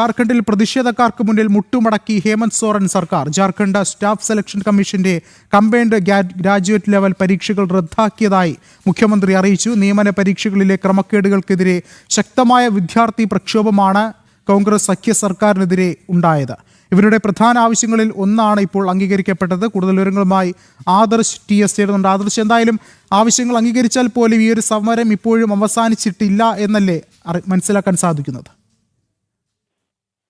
ജാർഖണ്ഡിൽ പ്രതിഷേധക്കാർക്ക് മുന്നിൽ മുട്ടുമടക്കി ഹേമന്ത് സോറൻ സർക്കാർ. ജാർഖണ്ഡ് സ്റ്റാഫ് സെലക്ഷൻ കമ്മീഷന്റെ കമ്പൈൻഡ് ഗ്രാജുവേറ്റ് ലെവൽ പരീക്ഷകൾ റദ്ദാക്കിയതായി മുഖ്യമന്ത്രി അറിയിച്ചു. നിയമന പരീക്ഷകളിലെ ക്രമക്കേടുകൾക്കെതിരെ ശക്തമായ വിദ്യാർത്ഥി പ്രക്ഷോഭമാണ് കോൺഗ്രസ് സഖ്യ സർക്കാരിനെതിരെ ഉണ്ടായത്. ഇവരുടെ പ്രധാന ആവശ്യങ്ങളിൽ ഒന്നാണ് ഇപ്പോൾ അംഗീകരിക്കപ്പെട്ടത്. കൂടുതൽ വിവരങ്ങളുമായി ആദർശ് TS ചേരുന്നുണ്ട്. ആദർശ്, എന്തായാലും ആവശ്യങ്ങൾ അംഗീകരിച്ചാൽ പോലും ഈ ഒരു സമരം ഇപ്പോഴും അവസാനിച്ചിട്ടില്ല എന്നല്ലേ മനസ്സിലാക്കാൻ സാധിക്കുന്നത്?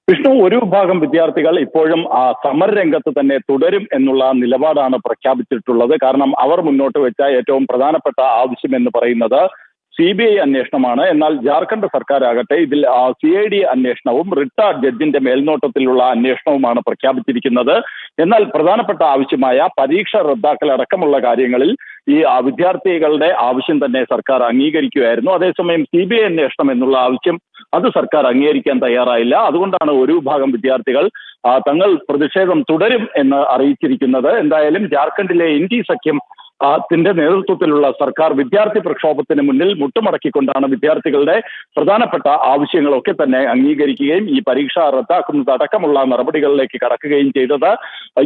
വിഷ്ണു, ഒരു വിഭാഗം വിദ്യാർത്ഥികൾ ഇപ്പോഴും സമരരംഗത്ത് തന്നെ തുടരും എന്നുള്ള നിലപാടാണ് പ്രഖ്യാപിച്ചിട്ടുള്ളത്. കാരണം അവർ മുന്നോട്ട് വെച്ച ഏറ്റവും പ്രധാനപ്പെട്ട ആവശ്യം എന്ന് പറയുന്നത് CBI അന്വേഷണമാണ്. എന്നാൽ ജാർഖണ്ഡ് സർക്കാരാകട്ടെ ഇതിൽ CID അന്വേഷണവും റിട്ടയർഡ് ജഡ്ജിന്റെ മേൽനോട്ടത്തിലുള്ള അന്വേഷണവുമാണ് പ്രഖ്യാപിച്ചിരിക്കുന്നത്. എന്നാൽ പ്രധാനപ്പെട്ട ആവശ്യമായ പരീക്ഷ റദ്ദാക്കൽ അടക്കമുള്ള കാര്യങ്ങളിൽ ഈ വിദ്യാർത്ഥികളുടെ ആവശ്യം തന്നെ സർക്കാർ അംഗീകരിക്കുകയായിരുന്നു. അതേസമയം CBI അന്വേഷണം എന്നുള്ള ആവശ്യം അത് സർക്കാർ അംഗീകരിക്കാൻ തയ്യാറായില്ല. അതുകൊണ്ടാണ് ഒരു വിഭാഗം വിദ്യാർത്ഥികൾ തങ്ങൾ പ്രതിഷേധം തുടരും എന്ന് അറിയിച്ചിരിക്കുന്നത്. എന്തായാലും ജാർഖണ്ഡിലെ ND സഖ്യം ത്തിന്റെ നേതൃത്വത്തിലുള്ള സർക്കാർ വിദ്യാർത്ഥി പ്രക്ഷോഭത്തിന് മുന്നിൽ മുട്ടുമടക്കിക്കൊണ്ടാണ് വിദ്യാർത്ഥികളുടെ പ്രധാനപ്പെട്ട ആവശ്യങ്ങളൊക്കെ തന്നെ അംഗീകരിക്കുകയും ഈ പരീക്ഷ റദ്ദാക്കുന്നതടക്കമുള്ള നടപടികളിലേക്ക് കടക്കുകയും ചെയ്തത്.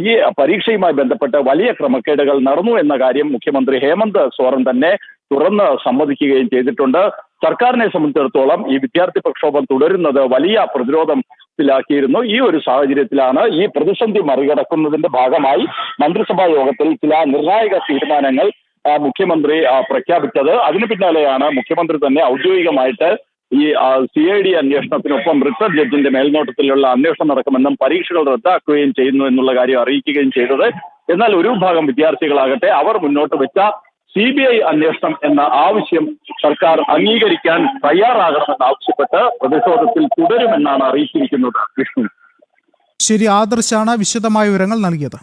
ഈ പരീക്ഷയുമായി ബന്ധപ്പെട്ട് വലിയ ക്രമക്കേടുകൾ നടന്നു എന്ന കാര്യം മുഖ്യമന്ത്രി ഹേമന്ത് സോറൻ തന്നെ തുറന്ന് സമ്മതിക്കുകയും ചെയ്തിട്ടുണ്ട്. സർക്കാരിനെ സംബന്ധിച്ചിടത്തോളം ഈ വിദ്യാർത്ഥി പ്രക്ഷോഭം തുടരുന്നത് വലിയ പ്രതിരോധത്തിലാക്കിയിരുന്നു. ഈ ഒരു സാഹചര്യത്തിലാണ് ഈ പ്രതിസന്ധി മറികടക്കുന്നതിന്റെ ഭാഗമായി മന്ത്രിസഭാ യോഗത്തിൽ ചില നിർണായക തീരുമാനങ്ങൾ മുഖ്യമന്ത്രി പ്രഖ്യാപിച്ചത്. അതിനു പിന്നാലെയാണ് മുഖ്യമന്ത്രി തന്നെ ഔദ്യോഗികമായിട്ട് ഈ CID അന്വേഷണത്തിനൊപ്പം റിട്ടയർഡ് ജഡ്ജിന്റെ മേൽനോട്ടത്തിലുള്ള അന്വേഷണം നടക്കുമെന്നും പരീക്ഷകൾ റദ്ദാക്കുകയും ചെയ്യുന്നു എന്നുള്ള കാര്യം അറിയിക്കുകയും ചെയ്തത്. എന്നാൽ ഒരു വിഭാഗം വിദ്യാർത്ഥികളാകട്ടെ അവർ മുന്നോട്ട് വെച്ച CBI അന്വേഷണം എന്ന ആവശ്യം സർക്കാർ അംഗീകരിക്കാൻ തയ്യാറാകണമെന്ന് ആവശ്യപ്പെട്ട് പ്രതിഷേധത്തിൽ തുടരുമെന്നാണ് അറിയിച്ചിരിക്കുന്നത്. വിഷ്ണു, ശരി, ആദർശാണ് വിശദമായ വിവരങ്ങൾ നൽകിയത്.